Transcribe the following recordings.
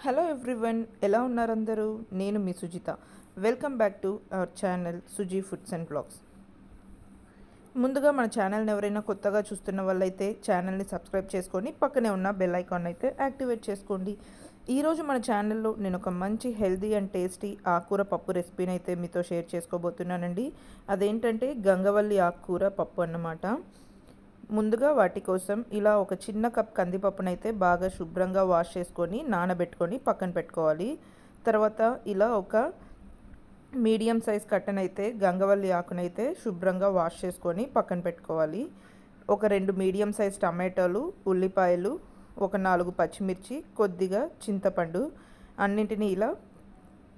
Hello everyone, ఎలా ఉన్నారు అందరూ? నేను మీ Sujitha. Welcome back to our channel Suji foods and blogs. ముందుగా మన ఛానల్ని ఎవరైనా కొత్తగా చూస్తున్న వాళ్ళైతే ఛానల్ని సబ్స్క్రైబ్ చేసుకొని పక్కనే ఉన్న బెల్ ఐకాన్ అయితే యాక్టివేట్ చేసుకోండి. ఈరోజు మన ఛానల్లో నేను ఒక మంచి హెల్దీ అండ్ టేస్టీ ఆకుకూర పప్పు రెసిపీని అయితే మీతో షేర్ చేసుకోబోతున్నానండి. అదేంటంటే గంగవల్లి ఆకుకూర పప్పు అన్నమాట. ముందుగా వాటి కోసం ఇలా ఒక చిన్న కప్ కందిపప్పునైతే బాగా శుభ్రంగా వాష్ చేసుకొని నానబెట్టుకొని పక్కన పెట్టుకోవాలి. తర్వాత ఇలా ఒక మీడియం సైజ్ కట్టనైతే గంగవల్లి ఆకునైతే శుభ్రంగా వాష్ చేసుకొని పక్కన పెట్టుకోవాలి. ఒక 2 మీడియం సైజ్ టమాటాలు, ఉల్లిపాయలు, ఒక 4 పచ్చిమిర్చి, కొద్దిగా చింతపండు అన్నింటినీ ఇలా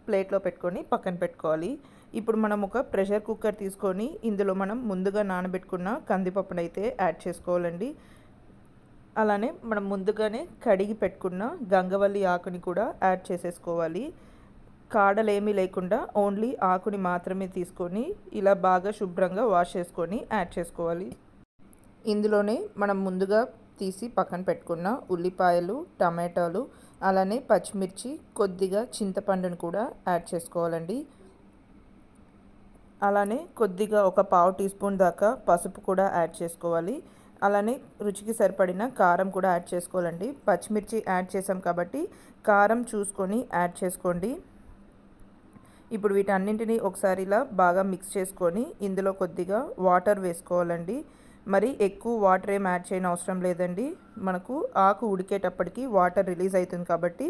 ప్లేట్లో పెట్టుకొని పక్కన పెట్టుకోవాలి. ఇప్పుడు మనం ఒక ప్రెషర్ కుక్కర్ తీసుకొని ఇందులో మనం ముందుగా నానబెట్టుకున్న కందిపప్పునైతే యాడ్ చేసుకోవాలండి. అలానే మనం ముందుగానే కడిగి పెట్టుకున్న గంగవల్లి ఆకుని కూడా యాడ్ చేసేసుకోవాలి. కాడలేమీ లేకుండా ఓన్లీ ఆకుని మాత్రమే తీసుకొని ఇలా బాగా శుభ్రంగా వాష్ చేసుకొని యాడ్ చేసుకోవాలి. ఇందులోనే మనం ముందుగా తీసి పక్కన పెట్టుకున్న ఉల్లిపాయలు, టమాటాలు, అలానే పచ్చిమిర్చి, కొద్దిగా చింతపండును కూడా యాడ్ చేసుకోవాలండి. అలానే కొద్దిగా ఒక పావు టీ స్పూన్ దాకా పసుపు కూడా యాడ్ చేసుకోవాలి. అలానే రుచికి సరిపడిన కారం కూడా యాడ్ చేసుకోవాలండి. పచ్చిమిర్చి యాడ్ చేసాం కాబట్టి కారం చూసుకొని యాడ్ చేసుకోండి. ఇప్పుడు వీటన్నింటినీ ఒకసారి ఇలా బాగా మిక్స్ చేసుకొని ఇందులో కొద్దిగా వాటర్ వేసుకోవాలండి. మరి ఎక్కువ వాటర్ ఏం యాడ్ చేయని అవసరం లేదండి. మనకు ఆకు ఉడికేటప్పటికి వాటర్ రిలీజ్ అవుతుంది కాబట్టి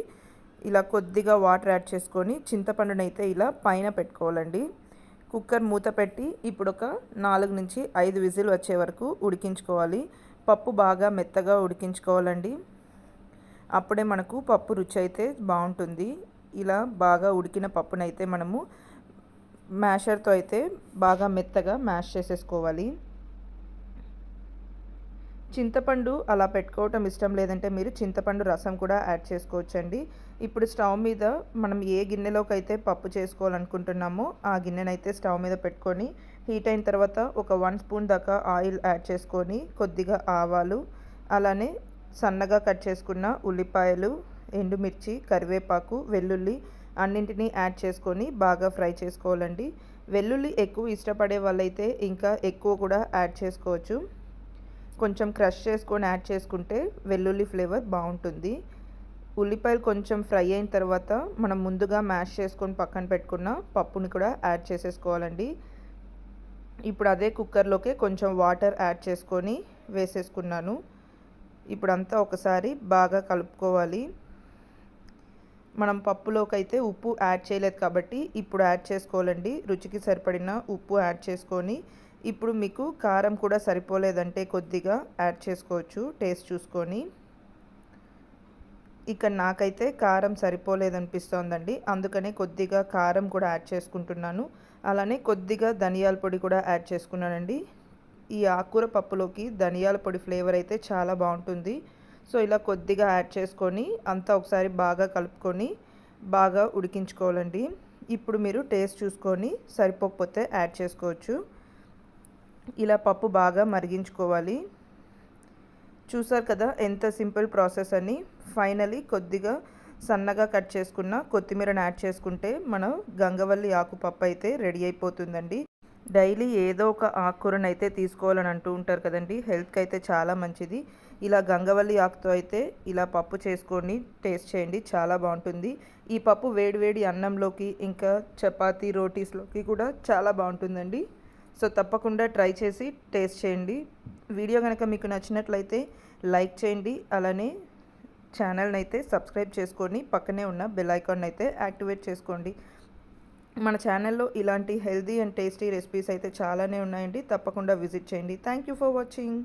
ఇలా కొద్దిగా వాటర్ యాడ్ చేసుకొని చింతపండునైతే ఇలా పైన పెట్టుకోవాలండి. కుక్కర్ మూత పెట్టి ఇప్పుడు ఒక 4 నుంచి 5 విజిల్ వచ్చే వరకు ఉడికించుకోవాలి. పప్పు బాగా మెత్తగా ఉడికించుకోవాలండి. అప్పుడే మనకు పప్పు రుచి అయితే బాగుంటుంది. ఇలా బాగా ఉడికిన పప్పునైతే మనము మ్యాషర్తో అయితే బాగా మెత్తగా మ్యాష్ చేసేసుకోవాలి. చింతపండు అలా పెట్టుకోవటం ఇష్టం లేదంటే మీరు చింతపండు రసం కూడా యాడ్ చేసుకోవచ్చండి. ఇప్పుడు స్టవ్ మీద మనం ఏ గిన్నెలోకి అయితే పప్పు చేసుకోవాలనుకుంటున్నామో ఆ గిన్నెనైతే స్టవ్ మీద పెట్టుకొని హీట్ అయిన తర్వాత ఒక 1 స్పూన్ దాకా ఆయిల్ యాడ్ చేసుకొని కొద్దిగా ఆవాలు, అలానే సన్నగా కట్ చేసుకున్న ఉల్లిపాయలు, ఎండుమిర్చి, కరివేపాకు, వెల్లుల్లి అన్నింటినీ యాడ్ చేసుకొని బాగా ఫ్రై చేసుకోవాలండి. వెల్లుల్లి ఎక్కువ ఇష్టపడే వాళ్ళైతే ఇంకా ఎక్కువ కూడా యాడ్ చేసుకోవచ్చు. కొంచెం క్రష్ చేసుకొని యాడ్ చేసుకుంటే వెల్లుల్లి ఫ్లేవర్ బాగుంటుంది. ఉల్లిపాయలు కొంచెం ఫ్రై అయిన తర్వాత మనం ముందుగా మ్యాష్ చేసుకొని పక్కన పెట్టుకున్న పప్పుని కూడా యాడ్ చేసేసుకోవాలండి. ఇప్పుడు అదే కుక్కర్లోకి కొంచెం వాటర్ యాడ్ చేసుకొని వేసేసుకున్నాను. ఇప్పుడంతా ఒకసారి బాగా కలుపుకోవాలి. మనం పప్పులోకి అయితే ఉప్పు యాడ్ చేయలేదు కాబట్టి ఇప్పుడు యాడ్ చేసుకోవాలండి. రుచికి సరిపడిన ఉప్పు యాడ్ చేసుకొని ఇప్పుడు మీకు కారం కూడా సరిపోలేదంటే కొద్దిగా యాడ్ చేసుకోవచ్చు టేస్ట్ చూసుకొని. ఇక్కడ నాకైతే కారం సరిపోలేదనిపిస్తోందండి, అందుకనే కొద్దిగా కారం కూడా యాడ్ చేసుకుంటున్నాను. అలానే కొద్దిగా ధనియాల పొడి కూడా యాడ్ చేసుకున్నానండి. ఈ ఆకుకూర పప్పులోకి ధనియాల పొడి ఫ్లేవర్ అయితే చాలా బాగుంటుంది. సో ఇలా కొద్దిగా యాడ్ చేసుకొని అంతా ఒకసారి బాగా కలుపుకొని బాగా ఉడికించుకోవాలండి. ఇప్పుడు మీరు టేస్ట్ చూసుకొని సరిపోకపోతే యాడ్ చేసుకోవచ్చు. ఇలా పప్పు బాగా మరిగించుకోవాలి. చూసారు కదా ఎంత సింపుల్ ప్రాసెస్ అని. ఫైనలీ కొద్దిగా సన్నగా కట్ చేసుకున్న కొత్తిమీరని యాడ్ చేసుకుంటే మన గంగవల్లి ఆకు పప్పు అయితే రెడీ అయిపోతుందండి. డైలీ ఏదో ఒక ఆకుకూరను అయితే తీసుకోవాలని అంటూ ఉంటారు కదండి, హెల్త్కి అయితే చాలా మంచిది. ఇలా గంగవల్లి ఆకుతో అయితే ఇలా పప్పు చేసుకొని టేస్ట్ చేయండి, చాలా బాగుంటుంది. ఈ పప్పు వేడివేడి అన్నంలోకి ఇంకా చపాతీ రోటీస్లోకి కూడా చాలా బాగుంటుందండి. సో తప్పకుండా ట్రై చేసి టేస్ట్ చేయండి. వీడియో కనుక మీకు నచ్చినట్లయితే లైక్ చేయండి. అలానే ఛానల్ని అయితే సబ్స్క్రైబ్ చేసుకొని పక్కనే ఉన్న బెల్ ఐకాన్ అయితే యాక్టివేట్ చేసుకోండి. మన ఛానల్లో ఇలాంటి హెల్దీ అండ్ టేస్టీ రెసిపీస్ అయితే చాలానే ఉన్నాయండి. తప్పకుండా విజిట్ చేయండి. Thank you for watching.